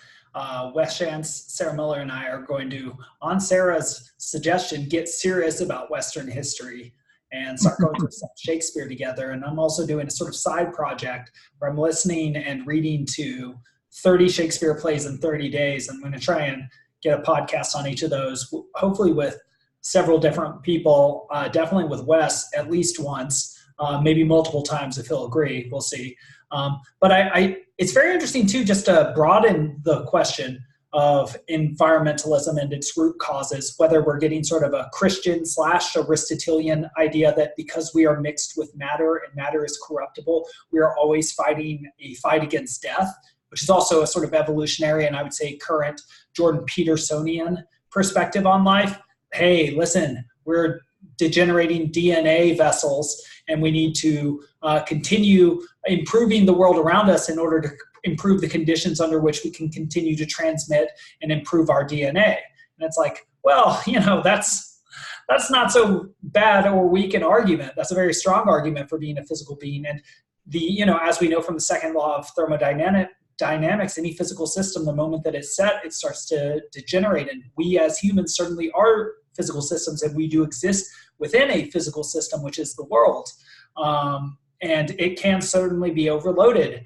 Speaker 1: Wes Schantz, Sarah Miller, and I are going to, on Sarah's suggestion, get serious about Western history and start going through some Shakespeare together. And I'm also doing a sort of side project where I'm listening and reading to 30 Shakespeare plays in 30 days. I'm going to try and get a podcast on each of those, hopefully with several different people, definitely with Wes at least once, maybe multiple times if he'll agree. We'll see. But it's very interesting too, just to broaden the question of environmentalism and its root causes, whether we're getting sort of a Christian / Aristotelian idea that because we are mixed with matter and matter is corruptible, we are always fighting a fight against death, which is also a sort of evolutionary and I would say current Jordan Petersonian perspective on life. Hey, listen, we're degenerating DNA vessels, and we need to continue improving the world around us in order to improve the conditions under which we can continue to transmit and improve our DNA. And it's like, well, that's not so bad or weak an argument. That's a very strong argument for being a physical being. And as we know from the second law of thermodynamics, any physical system, the moment that it's set, it starts to degenerate. And we as humans certainly are physical systems, and we do exist within a physical system, which is the world. And it can certainly be overloaded,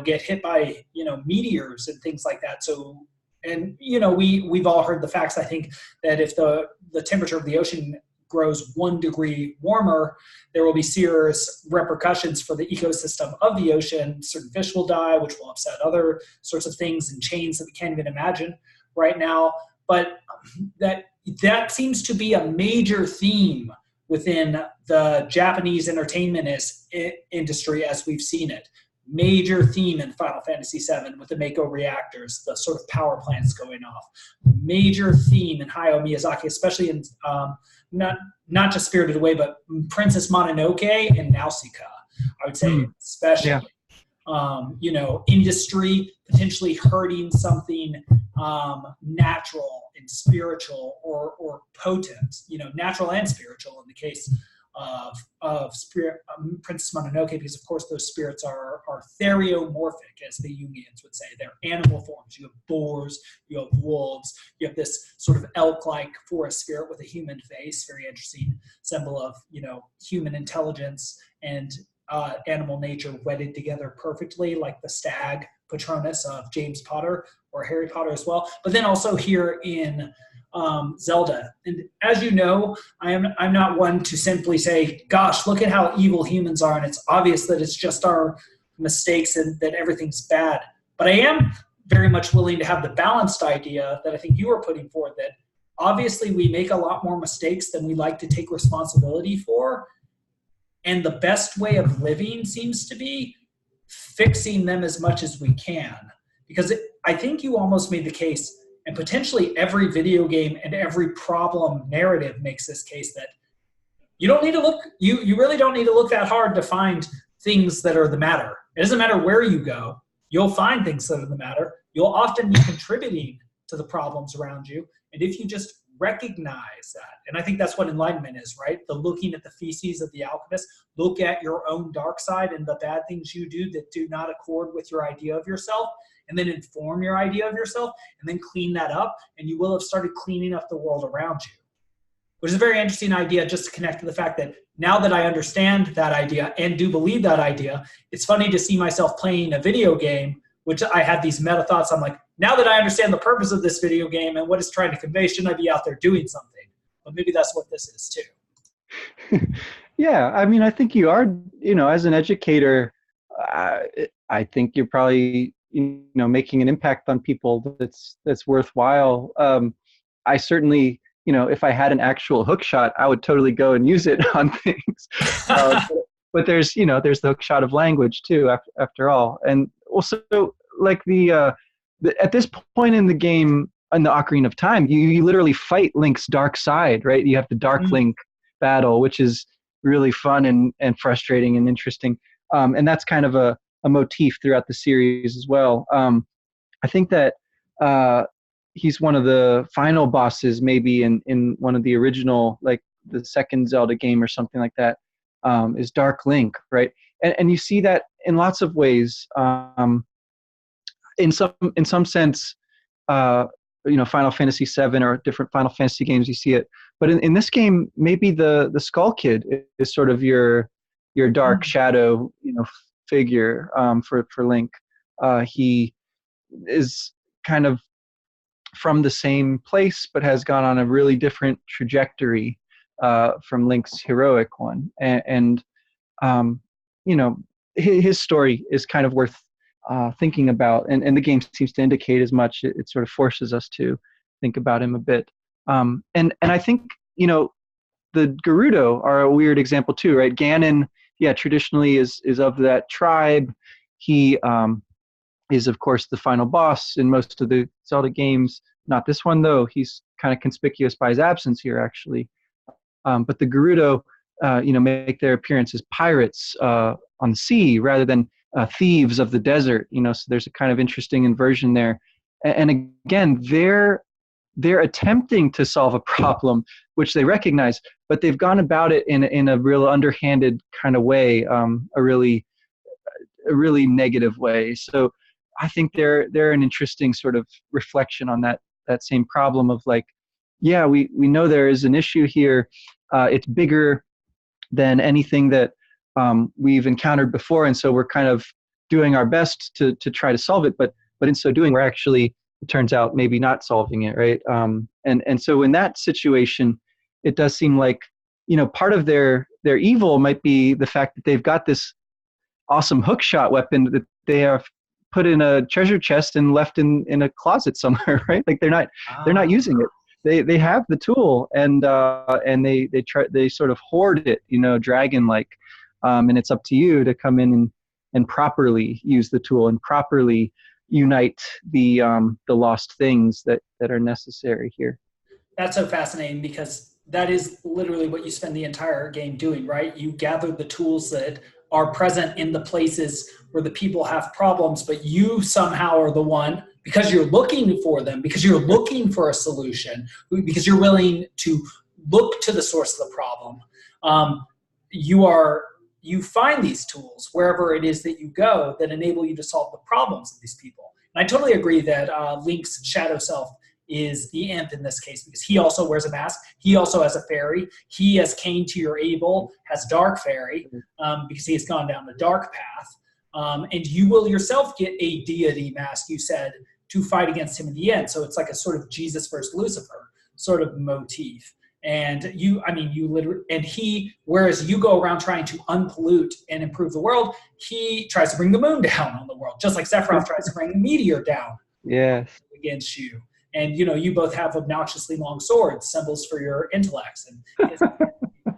Speaker 1: get hit by, meteors and things like that. So, and, we've all heard the facts, I think, that if the temperature of the ocean grows 1 degree warmer, there will be serious repercussions for the ecosystem of the ocean. Certain fish will die, which will upset other sorts of things and chains that we can't even imagine right now. But that seems to be a major theme within the Japanese entertainment industry as we've seen it. Major theme in Final Fantasy VII with the Mako reactors, the sort of power plants going off. Major theme in Hayao Miyazaki, especially in not just Spirited Away, but Princess Mononoke and Nausicaa, I would say, especially. Yeah. Industry potentially hurting something natural and spiritual or potent, natural and spiritual in the case of spirit, Princess Mononoke, because of course those spirits are theriomorphic, as the Jungians would say. They're animal forms. You have boars, you have wolves, you have this sort of elk-like forest spirit with a human face, very interesting symbol of human intelligence and animal nature wedded together perfectly, like the stag Patronus of James Potter or Harry Potter as well. But then also here in Zelda. And as you know, I'm not one to simply say, gosh, look at how evil humans are, and it's obvious that it's just our mistakes and that everything's bad. But I am very much willing to have the balanced idea that I think you were putting forward, that obviously we make a lot more mistakes than we like to take responsibility for. And the best way of living seems to be fixing them as much as we can. Because I think you almost made the case, and potentially every video game and every problem narrative makes this case, that you don't need to look, you really don't need to look that hard to find things that are the matter. It doesn't matter where you go, you'll find things that are the matter. You'll often be contributing to the problems around you. And if you just recognize that, and I think that's what enlightenment is, right? The looking at the feces of the alchemist, look at your own dark side and the bad things you do that do not accord with your idea of yourself, and then inform your idea of yourself, and then clean that up, and you will have started cleaning up the world around you. Which is a very interesting idea, just to connect to the fact that now that I understand that idea and do believe that idea, it's funny to see myself playing a video game, which I had these meta thoughts. I'm like, now that I understand the purpose of this video game and what it's trying to convey, shouldn't I be out there doing something? But maybe that's what this is too.
Speaker 2: Yeah, I mean, I think you are, as an educator, I think you're probably, making an impact on people that's worthwhile. I certainly, if I had an actual hook shot, I would totally go and use it on things. But there's the hook shot of language too, after all. And also, like at this point in the game, in the Ocarina of Time, you literally fight Link's dark side, right? You have the Dark Link battle, which is really fun and frustrating and interesting. And that's kind of a motif throughout the series as well. I think that he's one of the final bosses, maybe in one of the original, like the second Zelda game or something like that, is Dark Link, right? And you see that in lots of ways. In some sense, Final Fantasy VII or different Final Fantasy games, you see it. But in this game, maybe the Skull Kid is sort of your dark shadow, figure for Link. He is kind of from the same place, but has gone on a really different trajectory from Link's heroic one. And his story is kind of worth thinking about, and the game seems to indicate as much. It sort of forces us to think about him a bit. And I think, the Gerudo are a weird example too, right? Ganon, traditionally is of that tribe. He is, of course, the final boss in most of the Zelda games. Not this one, though. He's kind of conspicuous by his absence here, actually. But the Gerudo, make their appearance as pirates on the sea rather than thieves of the desert. So there's a kind of interesting inversion there. And again, they're attempting to solve a problem which they recognize, but they've gone about it in a real underhanded kind of way, a really negative way. So I think they're an interesting sort of reflection on that same problem of like, we know there is an issue here. It's bigger than anything that we've encountered before, and so we're kind of doing our best to try to solve it. But in so doing, we're actually, it turns out, maybe not solving it, right? And so in that situation, it does seem like part of their evil might be the fact that they've got this awesome hookshot weapon that they have put in a treasure chest and left in a closet somewhere, right? Like they're not using it. They have the tool, and they sort of hoard it, dragon like, and it's up to you to come in and properly use the tool and properly unite the lost things that are necessary here.
Speaker 1: That's so fascinating, because that is literally what you spend the entire game doing, right? You gather the tools that are present in the places where the people have problems, but you somehow are the one, because you're looking for them, because you're looking for a solution, because you're willing to look to the source of the problem. You find these tools wherever it is that you go that enable you to solve the problems of these people. And I totally agree that Link's shadow self is the imp in this case, because he also wears a mask. He also has a fairy. He, as Cain to your Abel, has dark fairy, because he has gone down the dark path. And you will yourself get a deity mask, you said, to fight against him in the end. So it's like a sort of Jesus versus Lucifer sort of motif. And you literally, and he, whereas you go around trying to unpollute and improve the world, he tries to bring the moon down on the world, just like Sephiroth tries to bring a meteor down against you. And, you both have obnoxiously long swords, symbols for your intellects, and it's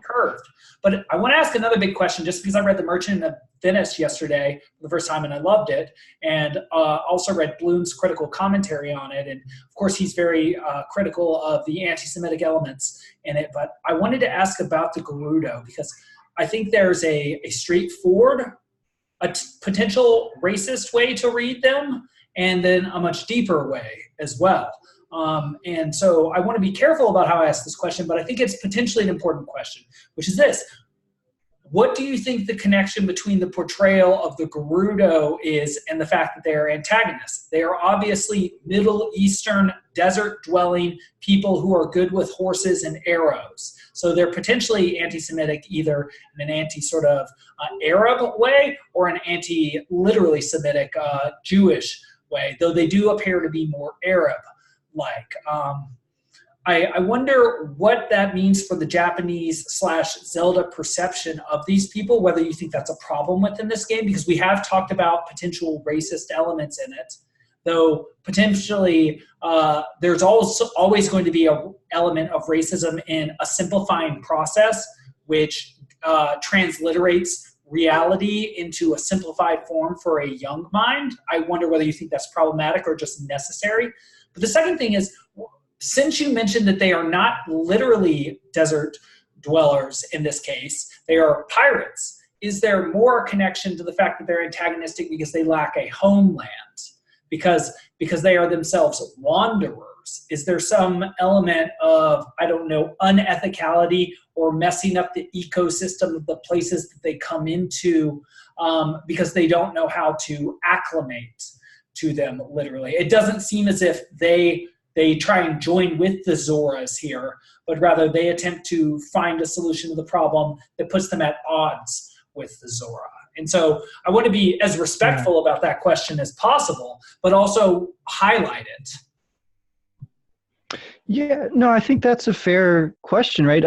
Speaker 1: curved. But I want to ask another big question, just because I read The Merchant of Venice yesterday for the first time, and I loved it. And also read Bloom's critical commentary on it. And, of course, he's very critical of the anti-Semitic elements in it. But I wanted to ask about the Gerudo, because I think there's a straightforward, potential racist way to read them, and then a much deeper way as well. And so I want to be careful about how I ask this question, but I think it's potentially an important question, which is this. What do you think the connection between the portrayal of the Gerudo is and the fact that they are antagonists? They are obviously Middle Eastern, desert-dwelling people who are good with horses and arrows. So they're potentially anti-Semitic, either in an anti-sort of Arab way or an anti-literally Semitic Jewish way, though they do appear to be more Arab-like. I wonder what that means for the Japanese/Zelda perception of these people, whether you think that's a problem within this game, because we have talked about potential racist elements in it, though potentially there's also always going to be an element of racism in a simplifying process, which transliterates reality into a simplified form for a young mind. I wonder whether you think that's problematic or just necessary. But the second thing is, since you mentioned that they are not literally desert dwellers in this case, they are pirates, is there more connection to the fact that they're antagonistic because they lack a homeland? Because they are themselves wanderers? Is there some element of, unethicality or messing up the ecosystem of the places that they come into because they don't know how to acclimate to them, literally? It doesn't seem as if they try and join with the Zoras here, but rather they attempt to find a solution to the problem that puts them at odds with the Zora. And so I want to be as respectful about that question as possible, but also highlight it.
Speaker 2: Yeah, no, I think that's a fair question, right?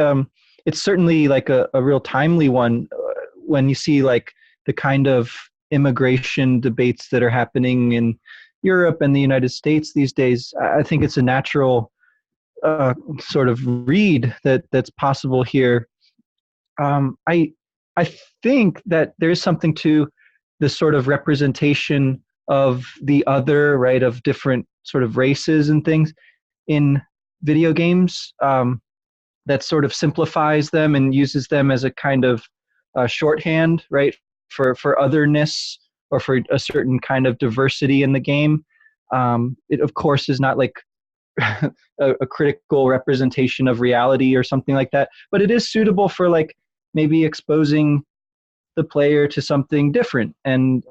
Speaker 2: It's certainly like a real timely one when you see like the kind of immigration debates that are happening in Europe and the United States these days. I think it's a natural sort of read that's possible here. I think that there's something to the sort of representation of the other, right, of different sort of races and things in video games that sort of simplifies them and uses them as a kind of shorthand, right, for otherness or for a certain kind of diversity in the game. It, of course, is not like a critical representation of reality or something like that, but it is suitable for like maybe exposing the player to something different and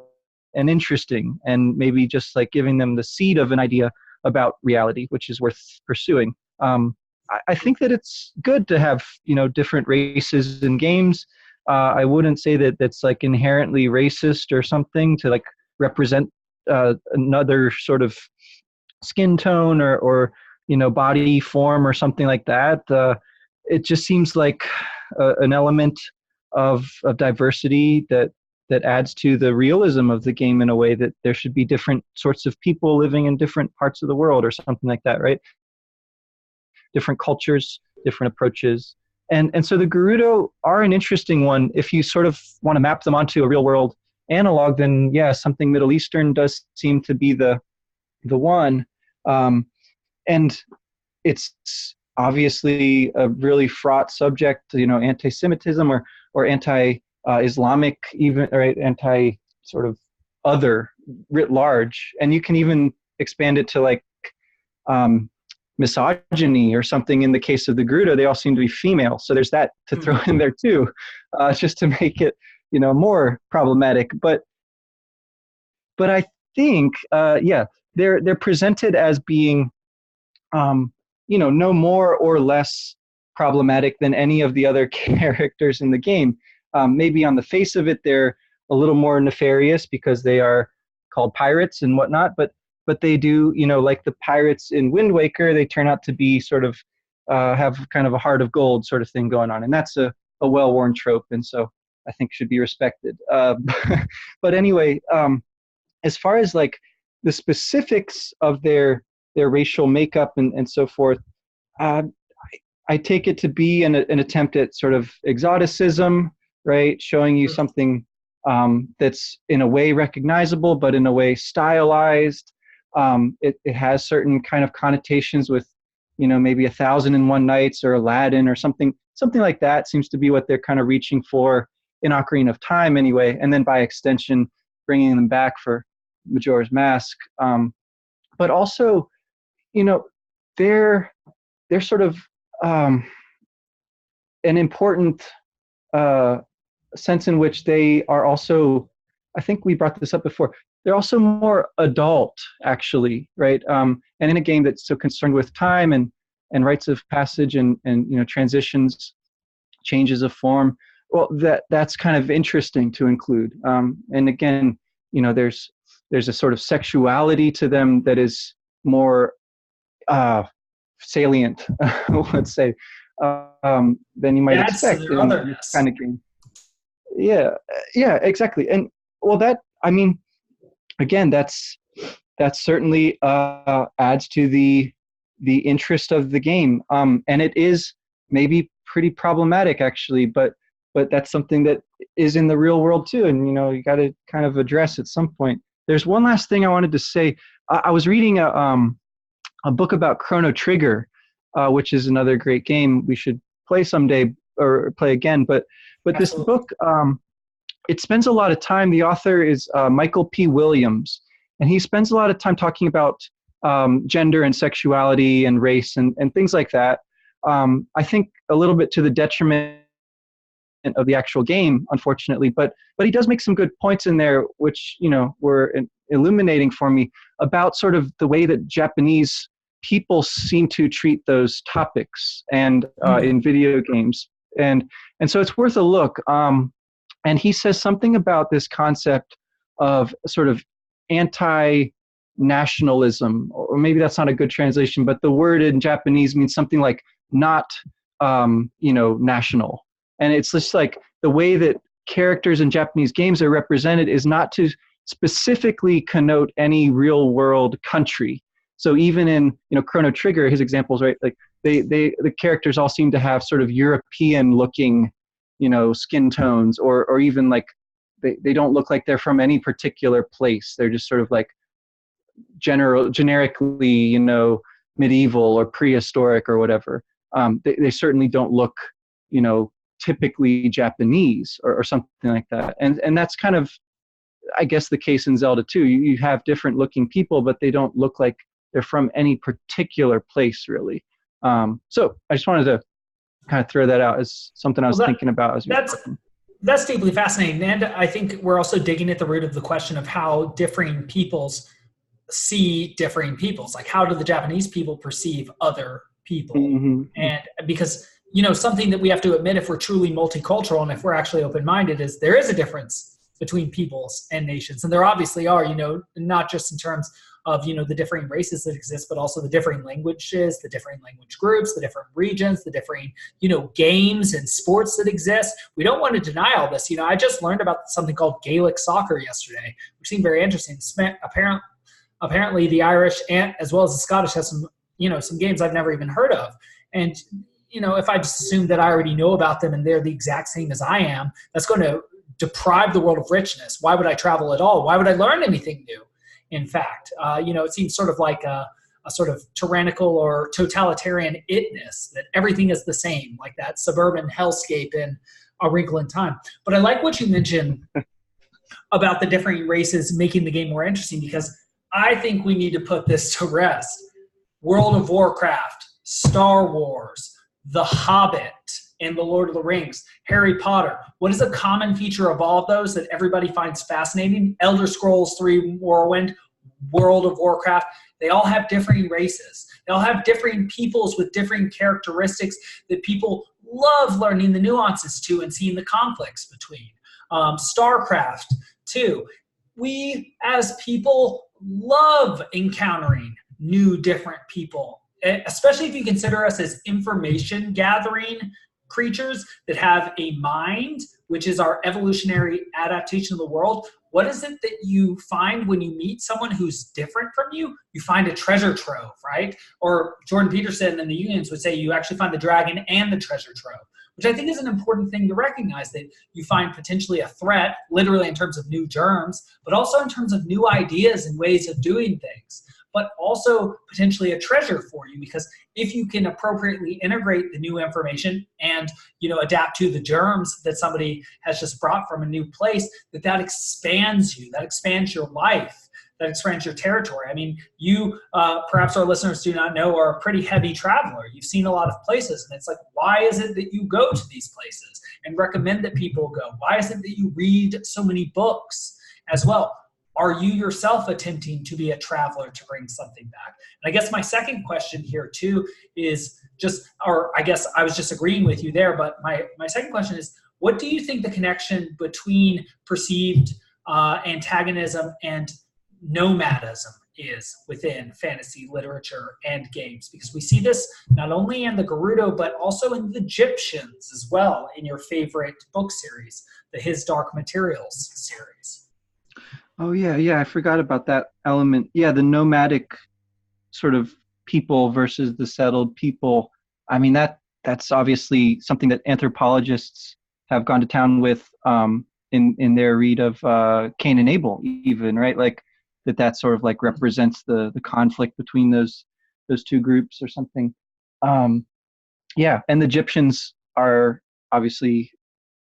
Speaker 2: interesting, and maybe just like giving them the seed of an idea about reality, which is worth pursuing. I think that it's good to have, different races in games. I wouldn't say that that's like inherently racist or something to like represent another sort of skin tone or body form or something like that. It just seems like an element of diversity that adds to the realism of the game in a way that there should be different sorts of people living in different parts of the world or something like that, right? Different cultures, different approaches. And so the Gerudo are an interesting one. If you sort of want to map them onto a real world analog, then yeah, something Middle Eastern does seem to be the one. And it's obviously a really fraught subject, anti-Semitism or Islamic, even, right, anti sort of other writ large, and you can even expand it to like um, misogyny or something. In the case of the Gerudo, they all seem to be female, so there's that to throw in there too, just to make it more problematic. But I think they're presented as being no more or less problematic than any of the other characters in the game. Maybe on the face of it, they're a little more nefarious because they are called pirates and whatnot, but they do, like the pirates in Wind Waker, they turn out to be sort of have kind of a heart of gold sort of thing going on, and that's a well-worn trope, and so I think should be respected. But anyway, as far as like the specifics of their racial makeup and so forth, I take it to be an attempt at sort of exoticism, right? Showing you something that's in a way recognizable, but in a way stylized. It has certain kind of connotations with, maybe 1,001 Nights or Aladdin or something like that seems to be what they're kind of reaching for in Ocarina of Time anyway. And then by extension, bringing them back for Majora's Mask. But also, they're sort of an important sense in which they are also, I think we brought this up before, they're also more adult, actually, right? And in a game that's so concerned with time and rites of passage and transitions, changes of form, well, that's kind of interesting to include. And again, there's a sort of sexuality to them that is more salient, let's say, than you might expect in this kind of game. Yeah, exactly. And well, again, that's certainly adds to the interest of the game. And it is maybe pretty problematic, actually, but that's something that is in the real world too, and you got to kind of address at some point. There's one last thing I wanted to say. I was reading a book about Chrono Trigger, which is another great game we should play someday or play again. But this book, it spends a lot of time. The author is Michael P. Williams, and he spends a lot of time talking about gender and sexuality and race and things like that. I think a little bit to the detriment of the actual game, unfortunately, but he does make some good points in there, which were illuminating for me about sort of the way that Japanese people seem to treat those topics and in video games, and so it's worth a look. And he says something about this concept of sort of anti-nationalism, or maybe that's not a good translation, but the word in Japanese means something like not national. And it's just like the way that characters in Japanese games are represented is not to specifically connote any real world country. So even in Chrono Trigger, his examples, right? Like the characters all seem to have sort of European looking, skin tones, or even like they don't look like they're from any particular place. They're just sort of like generically, medieval or prehistoric or whatever. They certainly don't look, typically Japanese or something like that. And that's kind of, I guess, the case in Zelda too. You have different looking people, but they don't look like they're from any particular place, really. So I just wanted to kind of throw that out as something I was thinking about as
Speaker 1: that's deeply fascinating. And I think we're also digging at the root of the question of how differing peoples see differing peoples. Like, how do the Japanese people perceive other people? Mm-hmm. And because, something that we have to admit if we're truly multicultural and if we're actually open-minded is there is a difference between peoples and nations. And there obviously are, not just in terms of, the differing races that exist, but also the differing languages, the differing language groups, the different regions, the differing, games and sports that exist. We don't want to deny all this. I just learned about something called Gaelic soccer yesterday, which seemed very interesting. Apparently the Irish and as well as the Scottish have some, some games I've never even heard of. And, if I just assume that I already know about them and they're the exact same as I am, that's going to deprive the world of richness. Why would I travel at all? Why would I learn anything new? In fact, it seems sort of like a sort of tyrannical or totalitarian itness, that everything is the same, like that suburban hellscape in A Wrinkle in Time. But I like what you mentioned about the different races making the game more interesting, because I think we need to put this to rest. World of Warcraft, Star Wars, The Hobbit, and The Lord of the Rings, Harry Potter. What is a common feature of all of those that everybody finds fascinating? Elder Scrolls 3, Morrowind, World of Warcraft. They all have differing races. They all have differing peoples with different characteristics that people love learning the nuances to and seeing the conflicts between. StarCraft, too. We, as people, love encountering new, different people, especially if you consider us as information gathering creatures that have a mind, which is our evolutionary adaptation of the world. What is it that you find when you meet someone who's different from you? You find a treasure trove, right? Or Jordan Peterson and the Unions would say you actually find the dragon and the treasure trove, which I think is an important thing to recognize, that you find potentially a threat, literally in terms of new germs, but also in terms of new ideas and ways of doing things, but also potentially a treasure for you, because if you can appropriately integrate the new information and, adapt to the germs that somebody has just brought from a new place, that expands you, that expands your life, that expands your territory. I mean, you, perhaps our listeners do not know, are a pretty heavy traveler. You've seen a lot of places, and it's like, why is it that you go to these places and recommend that people go? Why is it that you read so many books as well? Are you yourself attempting to be a traveler to bring something back? And I guess my second question here too is I guess I was just agreeing with you there, but my second question is, what do you think the connection between perceived antagonism and nomadism is within fantasy literature and games? Because we see this not only in the Gerudo, but also in the Egyptians as well, in your favorite book series, the His Dark Materials series.
Speaker 2: Oh, yeah, I forgot about that element. Yeah, the nomadic sort of people versus the settled people. I mean, that's obviously something that anthropologists have gone to town with in their read of Cain and Abel, even, right? Like that sort of like represents the conflict between those two groups or something. Yeah, and the Egyptians are obviously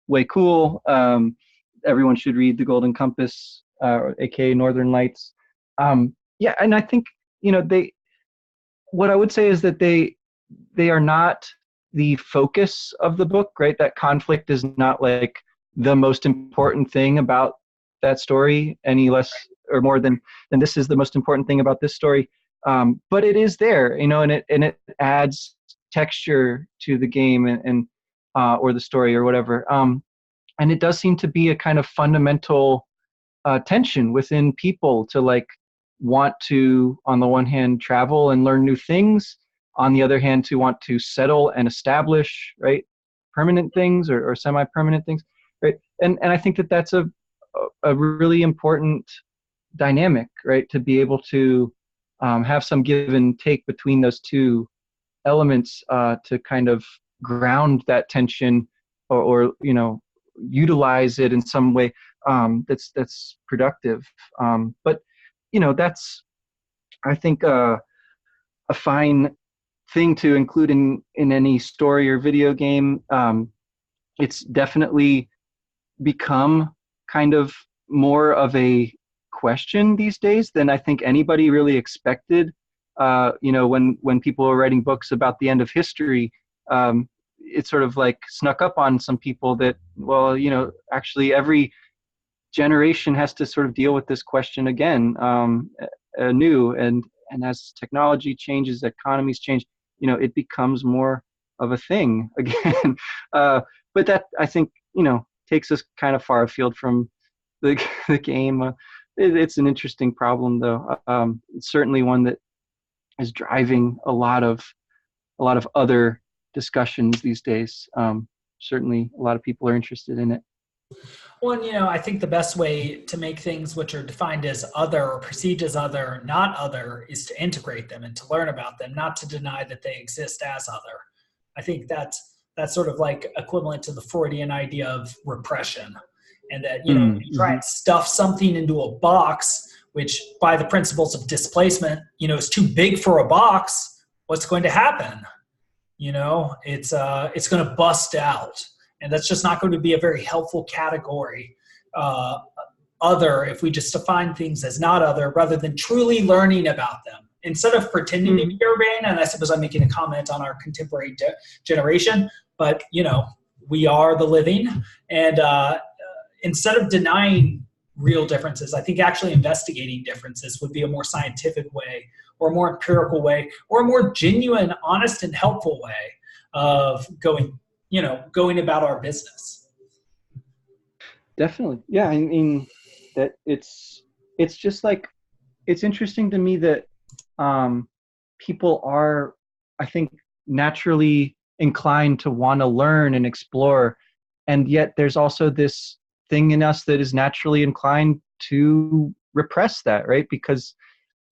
Speaker 2: way cool. Everyone should read The Golden Compass, aka Northern Lights. Yeah, and I think what I would say is that they are not the focus of the book, right? That conflict is not like the most important thing about that story, any less or more than this is the most important thing about this story. But it is there, and it adds texture to the game and or the story or whatever. And it does seem to be a kind of fundamental tension within people to like want to, on the one hand, travel and learn new things, on the other hand, to want to settle and establish, right, permanent things or semi-permanent things, right? And I think that that's a really important dynamic, right, to be able to have some give and take between those two elements to kind of ground that tension or utilize it in some way that's productive. But that's, I think, a fine thing to include in any story or video game. It's definitely become kind of more of a question these days than I think anybody really expected. When people were writing books about the end of history, it sort of like snuck up on some people that, well, actually every generation has to sort of deal with this question again, anew. And as technology changes, economies change, it becomes more of a thing again. But that, I think, takes us kind of far afield from the game. It's an interesting problem, though. It's certainly one that is driving a lot of other discussions these days. Certainly, a lot of people are interested in it.
Speaker 1: Well, I think the best way to make things which are defined as other or perceived as other, not other, is to integrate them and to learn about them, not to deny that they exist as other. I think that's sort of like equivalent to the Freudian idea of repression. And that, you try and stuff something into a box, which by the principles of displacement, is too big for a box. What's going to happen? It's going to bust out. And that's just not going to be a very helpful category. Other, if we just define things as not other, rather than truly learning about them. Instead of pretending to be urbane, and I suppose I'm making a comment on our contemporary generation, but, we are the living. And instead of denying real differences, I think actually investigating differences would be a more scientific way, or a more empirical way, or a more genuine, honest, and helpful way of going about our business.
Speaker 2: Definitely. Yeah. I mean, that it's just like, it's interesting to me that people are, I think, naturally inclined to want to learn and explore. And yet there's also this thing in us that is naturally inclined to repress that, right? Because,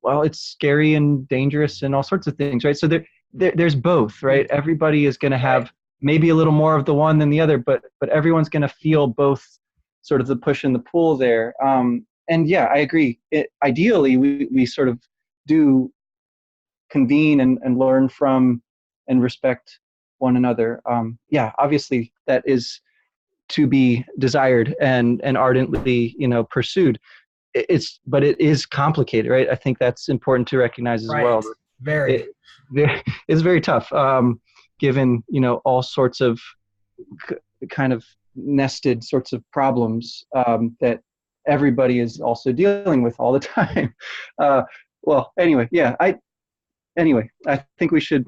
Speaker 2: well, it's scary and dangerous and all sorts of things, right? So there's both, right? Everybody is going to have maybe a little more of the one than the other, but everyone's going to feel both, sort of the push and the pull there. And yeah, I agree. Ideally, we sort of do convene and learn from and respect one another. Yeah, obviously that is to be desired and ardently, pursued. But it is complicated, right? I think that's important to recognize as well. It's very tough, given, all sorts of kind of nested sorts of problems that everybody is also dealing with all the time. Well, anyway, yeah, I think we should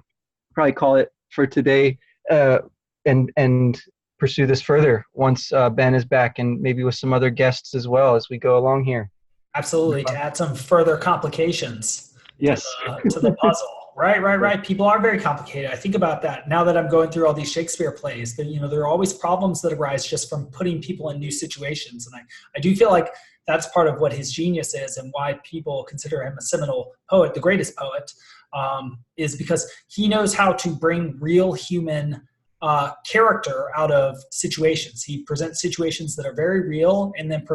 Speaker 2: probably call it for today, and pursue this further once Ben is back, and maybe with some other guests as well as we go along here.
Speaker 1: Absolutely, to add some further complications
Speaker 2: yes.
Speaker 1: to the puzzle. Right. People are very complicated. I think about that now that I'm going through all these Shakespeare plays. That there are always problems that arise just from putting people in new situations, and I do feel like that's part of what his genius is, and why people consider him a seminal poet, the greatest poet, is because he knows how to bring real human character out of situations. He presents situations that are very real, and then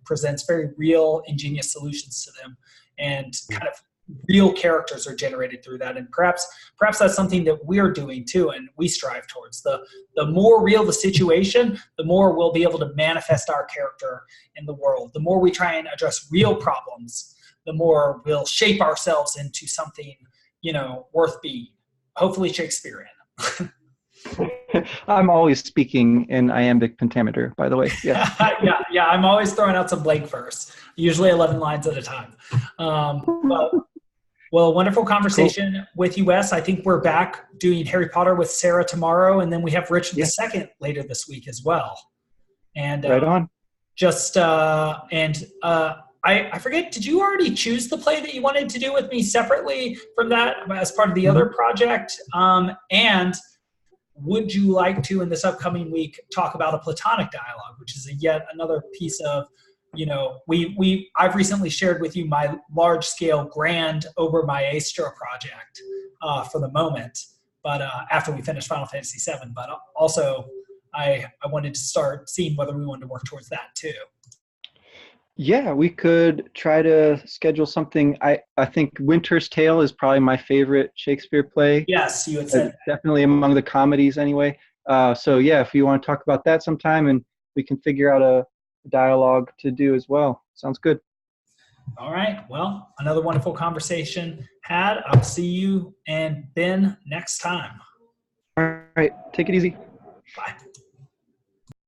Speaker 1: presents very real, ingenious solutions to them, and kind of real characters are generated through that. And perhaps that's something that we're doing too, and we strive towards. The more real the situation, the more we'll be able to manifest our character in the world. The more we try and address real problems, the more we'll shape ourselves into something, worth being, hopefully Shakespearean.
Speaker 2: I'm always speaking in iambic pentameter, by the way. Yeah.
Speaker 1: yeah. I'm always throwing out some blank verse, usually 11 lines at a time. Well, wonderful conversation with you, Wes. I think we're back doing Harry Potter with Sarah tomorrow, and then we have Richard II later this week as well. And
Speaker 2: right on.
Speaker 1: I forget, did you already choose the play that you wanted to do with me separately from that as part of the other project? And would you like to, in this upcoming week, talk about a Platonic dialogue, which is yet another piece of, I've recently shared with you my large-scale grand Ober Maestro project for the moment, but after we finish Final Fantasy VII. But also, I wanted to start seeing whether we wanted to work towards that too.
Speaker 2: Yeah, we could try to schedule something. I think Winter's Tale is probably my favorite Shakespeare play.
Speaker 1: Yes, you had said that.
Speaker 2: Definitely among the comedies anyway. So yeah, if you want to talk about that sometime, and we can figure out a dialogue to do as well. Sounds good.
Speaker 1: All right. Well, another wonderful conversation had. I'll see you and Ben next time.
Speaker 2: All right. Take it easy.
Speaker 1: Bye.